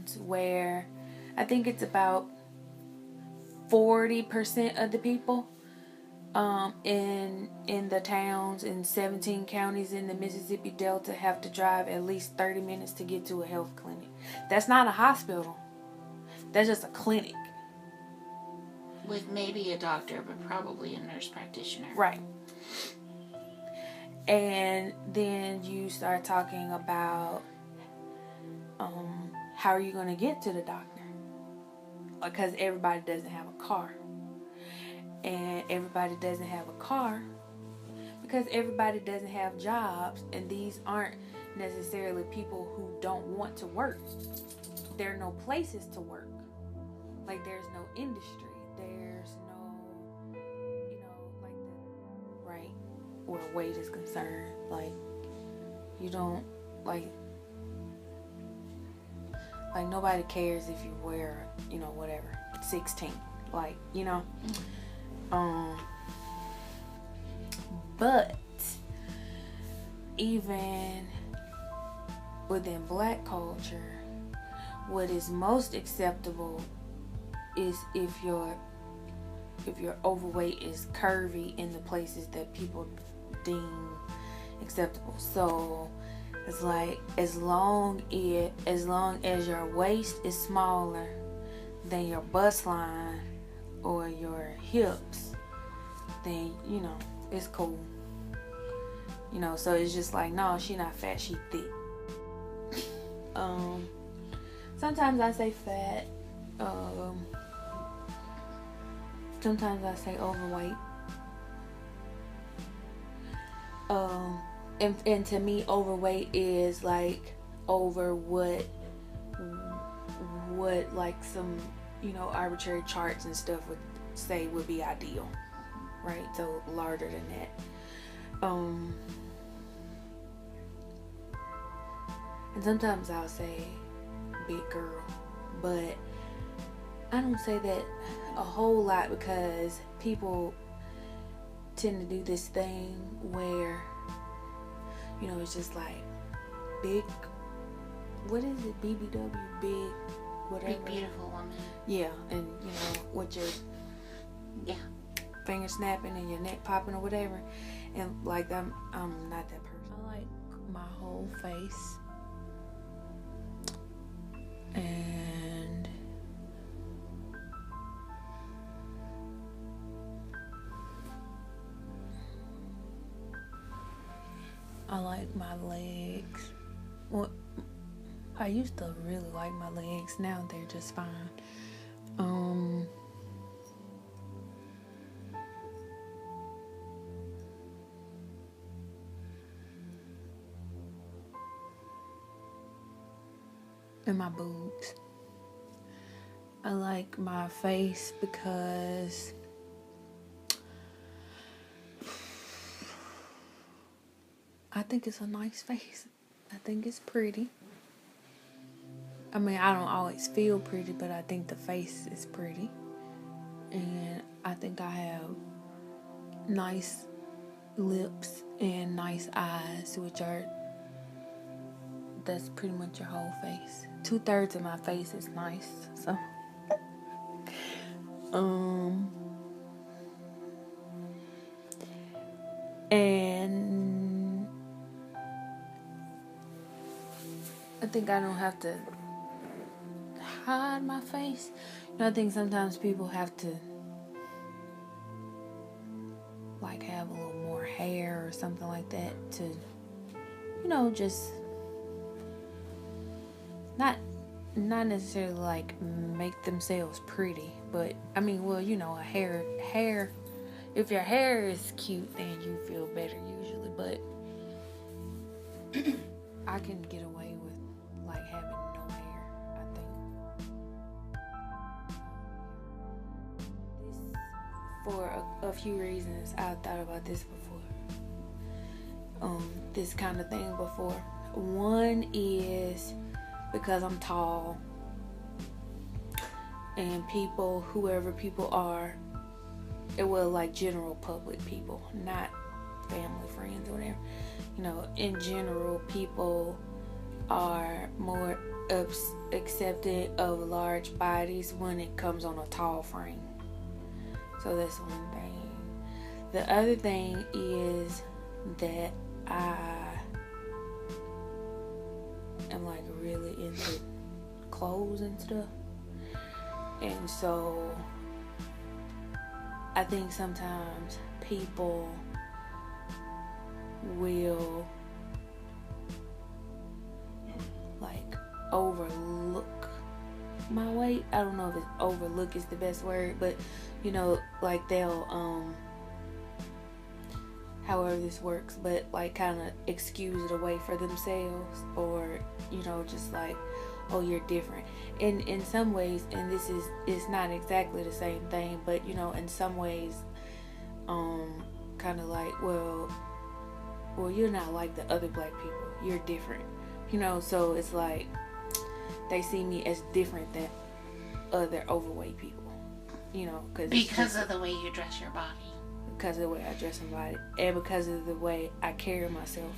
towns where I think it's about 40% of the people in the towns in 17 counties in the Mississippi Delta have to drive at least 30 minutes to get to a health clinic. That's not a hospital. That's just a clinic. With maybe a doctor, but probably a nurse practitioner. Right. And then you start talking about how are you going to get to the doctor? Because everybody doesn't have a car. And everybody doesn't have a car because everybody doesn't have jobs. And these aren't necessarily people who don't want to work. There are no places to work. Like, there's no industry. There's no, like the, right, where weight is concerned. Like, you don't, like nobody cares if you wear, whatever, 16. Like, but even within Black culture, what is most acceptable is if your overweight is curvy in the places that people deem acceptable. So it's like as long as your waist is smaller than your bust line or your hips, then it's cool. So it's just like, no, she not fat, she thick. Sometimes I say fat. Sometimes I say overweight. And to me, overweight is like over what like some arbitrary charts and stuff would say would be ideal, right? So larger than that. And sometimes I'll say big girl, but I don't say that a whole lot because people tend to do this thing where it's just like big, what is it, BBW, big whatever, big beautiful woman. Yeah. And with your finger snapping and your neck popping or whatever, and like I'm not that person. I like my whole face, and I like my legs. Well, I used to really like my legs. Now they're just fine. And my boobs. I like my face because I think it's a nice face. I think it's pretty. I mean, I don't always feel pretty, but I think the face is pretty. And I think I have nice lips and nice eyes, that's pretty much your whole face. 2/3 of my face is nice, so. And I think I don't have to hide my face. I think sometimes people have to like have a little more hair or something like that to, just not necessarily like make themselves pretty, but I mean, well, a hair. If your hair is cute, then you feel better usually, but I can get away with like having no hair, I think. This, for a few reasons, I've thought about this before. This kind of thing before. One is because I'm tall, and whoever people are, it will like general public people, not family, friends, or whatever. In general, people are more accepting of large bodies when it comes on a tall frame. So that's one thing. The other thing is that I am like really into clothes and stuff. And so I think sometimes people will like overlook my weight. I don't know if it's overlook is the best word, but you know, like they'll however this works, but like kind of excuse it away for themselves, or you know, just like, oh, you're different. And in some ways, and it's not exactly the same thing, but you know, in some ways, kind of like, well, you're not like the other black people. You're different, you know. So it's like they see me as different than other overweight people, you know, because of the way you dress your body. Because of the way I dress my body, and because of the way I carry myself.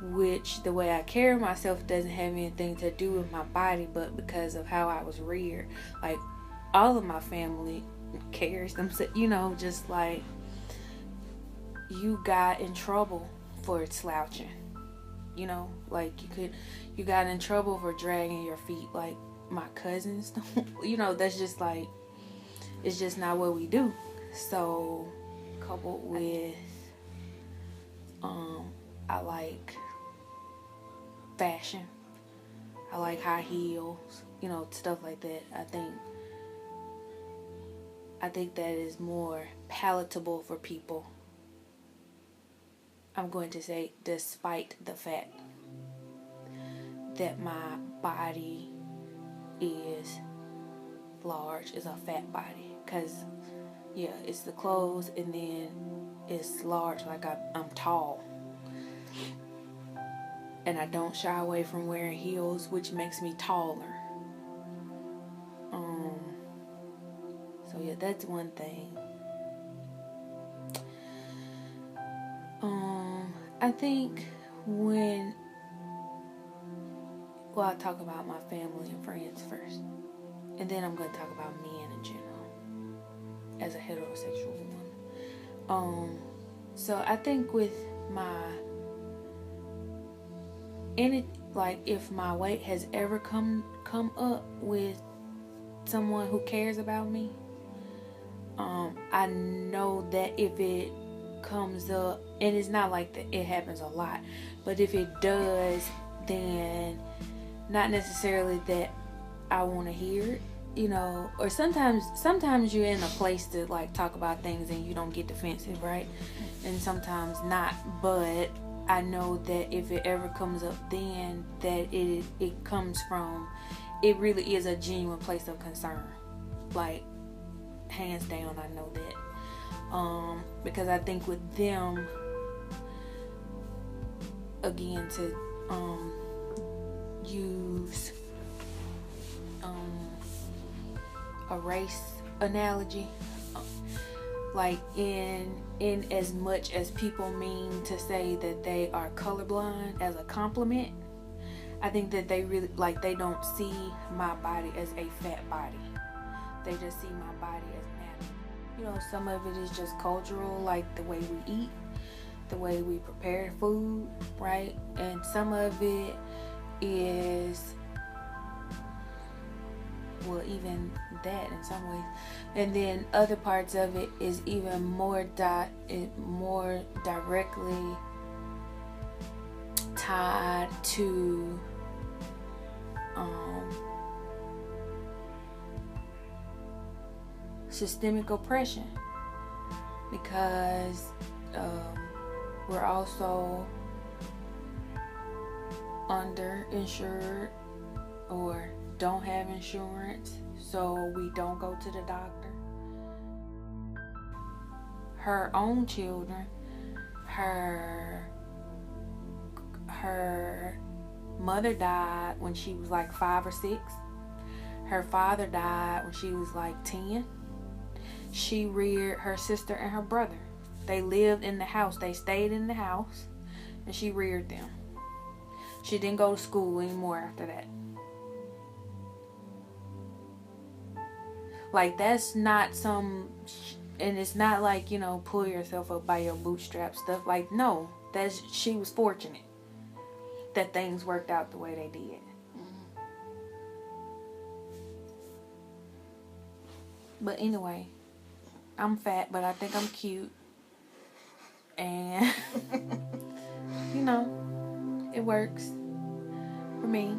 Which the way I carry myself doesn't have anything to do with my body, but because of how I was reared. Like all of my family carries themselves, you know, just like you got in trouble for slouching, you know, like you got in trouble for dragging your feet like my cousins, you know, that's just like, it's just not what we do. So coupled with I like fashion, I like high heels, you know, stuff like that. I think that is more palatable for people. I'm going to say, despite the fact that my body is large, is a fat body, because yeah, it's the clothes, and then it's large, like I'm tall. And I don't shy away from wearing heels, which makes me taller. So yeah, that's one thing. I think I'll talk about my family and friends first, and then I'm going to talk about men in general as a heterosexual woman. So I think with if my weight has ever come up with someone who cares about me, I know that if it comes up, and it's not like that it happens a lot, but if it does, then not necessarily that I want to hear it, you know, or sometimes you're in a place to like talk about things and you don't get defensive, right? And sometimes not, but I know that if it ever comes up, then that it comes from, it really is a genuine place of concern, like hands down. I know that, because I think with them, again, to use a race analogy, like in as much as people mean to say that they are colorblind as a compliment, I think that they really, like, they don't see my body as a fat body. They just see my body as natural. You know, some of it is just cultural, like the way we eat, the way we prepare food, right? And some of it is, well, even that in some ways. And then other parts of it is even more directly tied to systemic oppression, because we're also underinsured or don't have insurance, so we don't go to the doctor. Her own children, her mother died when she was like 5 or 6. Her father died when she was like 10. She reared her sister and her brother. They lived in the house. They stayed in the house, and she reared them. She didn't go to school anymore after that. Like, that's not some, and it's not like, you know, pull yourself up by your bootstraps stuff. Like, no, she was fortunate that things worked out the way they did. But anyway, I'm fat, but I think I'm cute. And, you know, it works for me.